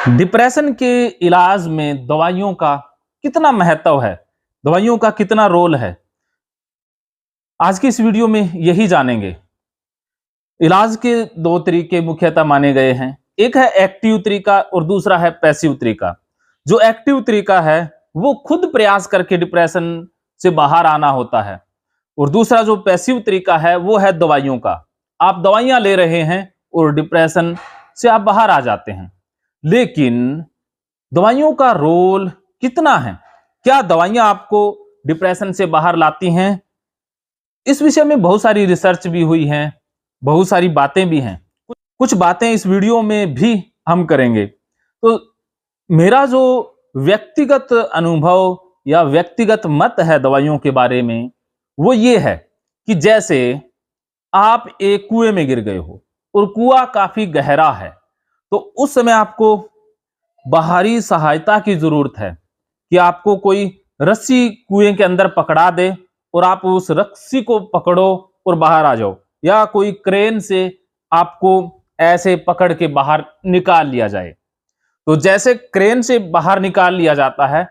Depression के इलाज में दवाइयों का कितना महत्व है, दवाइयों का कितना रोल है, आज की इस वीडियो में यही जानेंगे। इलाज के दो तरीके मुख्यतः माने गए हैं, एक है एक्टिव तरीका और दूसरा है पैसिव तरीका। जो एक्टिव तरीका है वो खुद प्रयास करके डिप्रेशन से बाहर आना होता है और दूसरा जो पैसिव तरीका है वो है दवाइयों का। आप दवाइयां ले रहे हैं और डिप्रेशन से आप बाहर आ जाते हैं। लेकिन दवाइयों का रोल कितना है, क्या दवाइयां आपको डिप्रेशन से बाहर लाती हैं? इस विषय में बहुत सारी रिसर्च भी हुई है, बहुत सारी बातें भी हैं। कुछ बातें इस वीडियो में भी हम करेंगे। तो मेरा जो व्यक्तिगत अनुभव या व्यक्तिगत मत है दवाइयों के बारे में वो ये है कि जैसे आप एक कुएं में गिर गए हो और कुआं काफी गहरा है, तो उस समय आपको बाहरी सहायता की जरूरत है कि आपको कोई रस्सी कुएं के अंदर पकड़ा दे और आप उस रस्सी को पकड़ो और बाहर आ जाओ, या कोई क्रेन से आपको ऐसे पकड़ के बाहर निकाल लिया जाए। तो जैसे क्रेन से बाहर निकाल लिया जाता है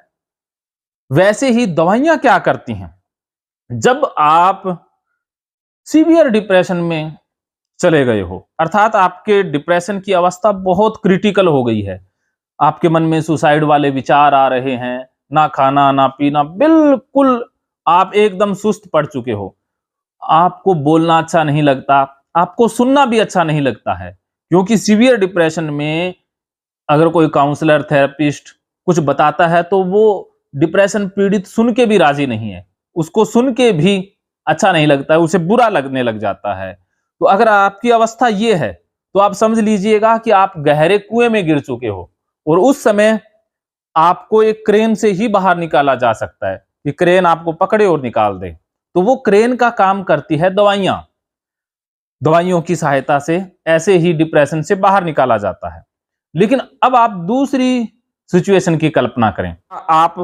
वैसे ही दवाइयां क्या करती हैं। जब आप सीवियर डिप्रेशन में चले गए हो, अर्थात आपके डिप्रेशन की अवस्था बहुत क्रिटिकल हो गई है, आपके मन में सुसाइड वाले विचार आ रहे हैं, ना खाना ना पीना, बिल्कुल आप एकदम सुस्त पड़ चुके हो, आपको बोलना अच्छा नहीं लगता, आपको सुनना भी अच्छा नहीं लगता है। क्योंकि सीवियर डिप्रेशन में अगर कोई काउंसलर थेरेपिस्ट कुछ बताता है तो वो डिप्रेशन पीड़ित सुन के भी राजी नहीं है, उसको सुन के भी अच्छा नहीं लगता है, उसे बुरा लगने लग जाता है। तो अगर आपकी अवस्था ये है तो आप समझ लीजिएगा कि आप गहरे कुएं में गिर चुके हो और उस समय आपको एक क्रेन से ही बाहर निकाला जा सकता है कि क्रेन आपको पकड़े और निकाल दे। तो वो क्रेन का काम करती है दवाइयां। दवाइयों की सहायता से ऐसे ही डिप्रेशन से बाहर निकाला जाता है। लेकिन अब आप दूसरी सिचुएशन की कल्पना करें, आप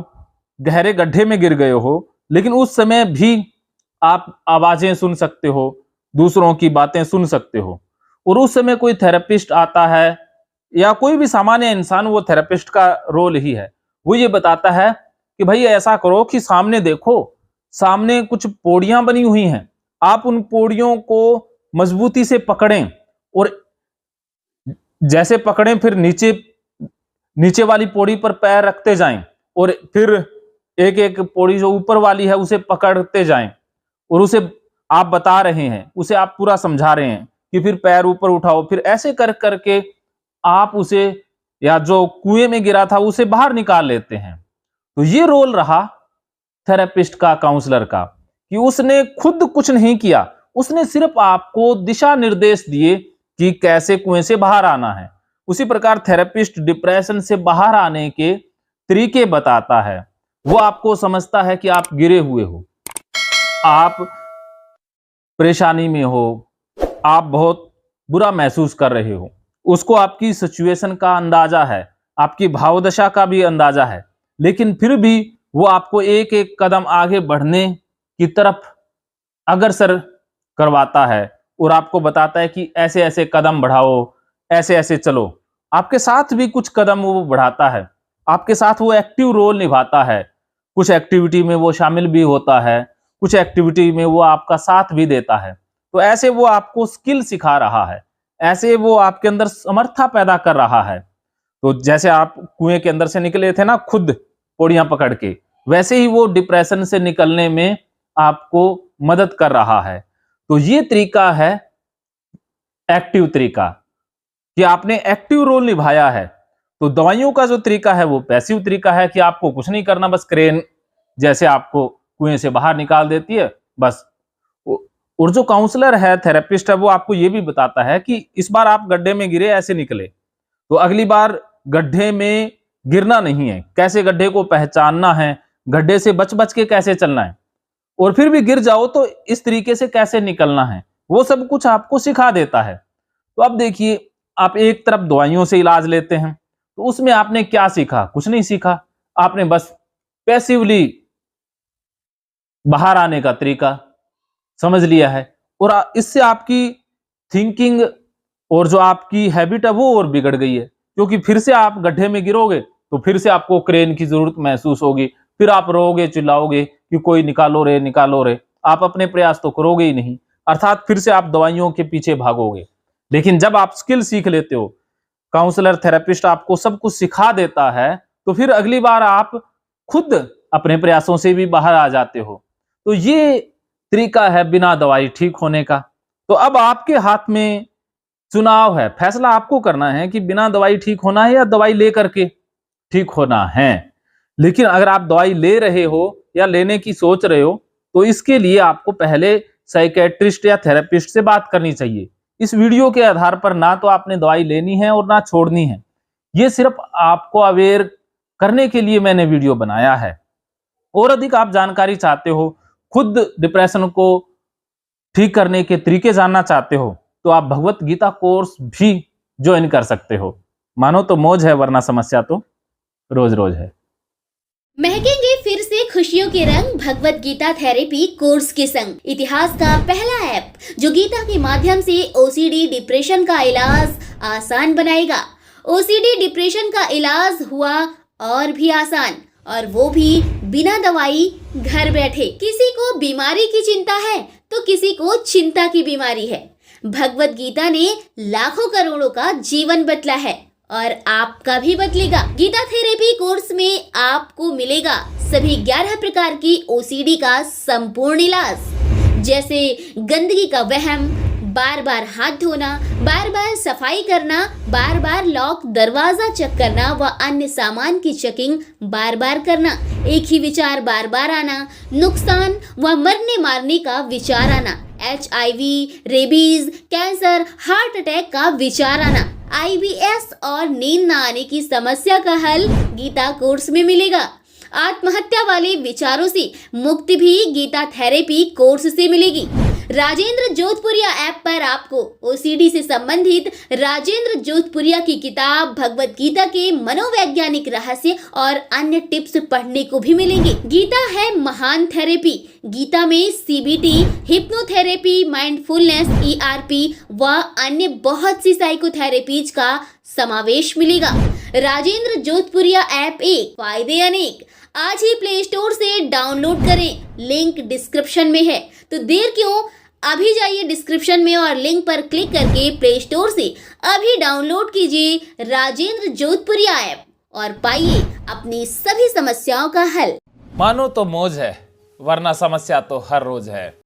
गहरे गड्ढे में गिर गए हो लेकिन उस समय भी आप आवाजें सुन सकते हो, दूसरों की बातें सुन सकते हो, और उस समय कोई थेरेपिस्ट आता है या कोई भी सामान्य इंसान, वो थेरेपिस्ट का रोल ही है, वो ये बताता है कि भाई ऐसा करो कि सामने देखो, सामने कुछ पौड़ियां बनी हुई हैं, आप उन पौड़ियों को मजबूती से पकड़ें और जैसे पकड़ें फिर नीचे नीचे वाली पौड़ी पर पैर रखते जाएं और फिर एक एक पौड़ी जो ऊपर वाली है उसे पकड़ते जाएं और उसे आप बता रहे हैं, उसे आप पूरा समझा रहे हैं कि फिर पैर ऊपर उठाओ, फिर ऐसे कर करके आप उसे, या जो कुएं में गिरा था उसे बाहर निकाल लेते हैं। तो ये रोल रहा थेरेपिस्ट का, काउंसलर का, कि उसने खुद कुछ नहीं किया, उसने सिर्फ आपको दिशा निर्देश दिए कि कैसे कुएं से बाहर आना है। उसी प्रकार थेरेपिस्ट डिप्रेशन से बाहर आने के तरीके बताता है। वो आपको समझता है कि आप गिरे हुए हो, आप परेशानी में हो, आप बहुत बुरा महसूस कर रहे हो, उसको आपकी सिचुएशन का अंदाजा है, आपकी भावदशा का भी अंदाजा है, लेकिन फिर भी वो आपको एक एक कदम आगे बढ़ने की तरफ अग्रसर करवाता है और आपको बताता है कि ऐसे ऐसे कदम बढ़ाओ, ऐसे ऐसे चलो। आपके साथ भी कुछ कदम वो बढ़ाता है, आपके साथ वो एक्टिव रोल निभाता है, कुछ एक्टिविटी में वो शामिल भी होता है, कुछ एक्टिविटी में वो आपका साथ भी देता है। तो ऐसे वो आपको स्किल सिखा रहा है, ऐसे वो आपके अंदर समर्था पैदा कर रहा है। तो जैसे आप कुएं के अंदर से निकले थे ना खुद पौड़ियां पकड़ के, वैसे ही वो डिप्रेशन से निकलने में आपको मदद कर रहा है। तो ये तरीका है एक्टिव तरीका, कि आपने एक्टिव रोल निभाया है। तो दवाइयों का जो तरीका है वो पैसिव तरीका है कि आपको कुछ नहीं करना, बस क्रेन जैसे आपको कुएं से बाहर निकाल देती है बस। और जो काउंसलर है, थेरेपिस्ट है, वो आपको ये भी बताता है कि इस बार आप गड्ढे में गिरे, ऐसे निकले, तो अगली बार गड्ढे में गिरना नहीं है, कैसे गड्ढे को पहचानना है, गड्ढे से बच बच के कैसे चलना है, और फिर भी गिर जाओ तो इस तरीके से कैसे निकलना है, वो सब कुछ आपको सिखा देता है। तो अब देखिए, आप एक तरफ दवाइयों से इलाज लेते हैं तो उसमें आपने क्या सीखा? कुछ नहीं सीखा, आपने बस पैसिवली बाहर आने का तरीका समझ लिया है और इससे आपकी थिंकिंग और जो आपकी हैबिट है वो और बिगड़ गई है, क्योंकि फिर से आप गड्ढे में गिरोगे तो फिर से आपको क्रेन की जरूरत महसूस होगी, फिर आप रोओगे, चिल्लाओगे कि कोई निकालो रे, निकालो रे। आप अपने प्रयास तो करोगे ही नहीं, अर्थात फिर से आप दवाइयों के पीछे भागोगे। लेकिन जब आप स्किल सीख लेते हो, काउंसलर, थेरेपिस्ट आपको सब कुछ सिखा देता है, तो फिर अगली बार आप खुद अपने प्रयासों से भी बाहर आ जाते हो। तो ये तरीका है बिना दवाई ठीक होने का। तो अब आपके हाथ में चुनाव है, फैसला आपको करना है कि बिना दवाई ठीक होना है या दवाई लेकर के ठीक होना है। लेकिन अगर आप दवाई ले रहे हो या लेने की सोच रहे हो, तो इसके लिए आपको पहले साइकेट्रिस्ट या थेरेपिस्ट से बात करनी चाहिए। इस वीडियो के आधार पर ना तो आपने दवाई लेनी है और ना छोड़नी है, ये सिर्फ आपको अवेयर करने के लिए मैंने वीडियो बनाया है। और अधिक आप जानकारी चाहते हो, खुद डिप्रेशन को ठीक करने के तरीके जानना चाहते हो, तो आप भगवत गीता कोर्स भी ज्वाइन कर सकते हो। मानो तो मौज है, वरना समस्या तो रोज रोज है। महकेंगे फिर से खुशियों के रंग भगवत गीता थेरेपी कोर्स के संग। इतिहास का पहला ऐप जो गीता के माध्यम से ओसीडी डिप्रेशन का इलाज आसान बनाएगा। ओसीडी डिप्रेशन का इलाज हुआ और भी आसान, और वो भी बिना दवाई, घर बैठे। किसी को बीमारी की चिंता है तो किसी को चिंता की बीमारी है। भगवत गीता ने लाखों करोड़ों का जीवन बदला है और आपका भी बदलेगा। गीता थेरेपी कोर्स में आपको मिलेगा सभी 11 प्रकार की ओसीडी का संपूर्ण इलाज, जैसे गंदगी का वहम, बार बार हाथ धोना, बार बार सफाई करना, बार बार लॉक दरवाजा चेक करना व अन्य सामान की चेकिंग बार बार करना, एक ही विचार बार बार आना, नुकसान व मरने मारने का विचार आना, HIV, rabies, cancer, heart attack का विचार आना, IBS और नींद न आने की समस्या का हल गीता कोर्स में मिलेगा। आत्महत्या वाले विचारों से मुक्ति भी गीता थेरेपी कोर्स से मिलेगी। राजेंद्र जोधपुरिया ऐप पर आपको ओसीडी से संबंधित राजेंद्र जोधपुरिया की किताब भगवत गीता के मनोवैज्ञानिक रहस्य और अन्य टिप्स पढ़ने को भी मिलेंगे। गीता है महान थेरेपी। गीता में CBT, हिप्नोथेरेपी, माइंडफुलनेस, ERP व अन्य बहुत सी साइकोथेरेपीज का समावेश मिलेगा। राजेंद्र जोधपुरिया ऐप एक, फायदे अनेक। आज ही प्ले स्टोर से डाउनलोड करें, लिंक डिस्क्रिप्शन में है। तो देर क्यों, अभी जाइए डिस्क्रिप्शन में और लिंक पर क्लिक करके प्ले स्टोर से अभी डाउनलोड कीजिए राजेंद्र जोधपुरिया ऐप और पाइए अपनी सभी समस्याओं का हल। मानो तो मौज है, वरना समस्या तो हर रोज है।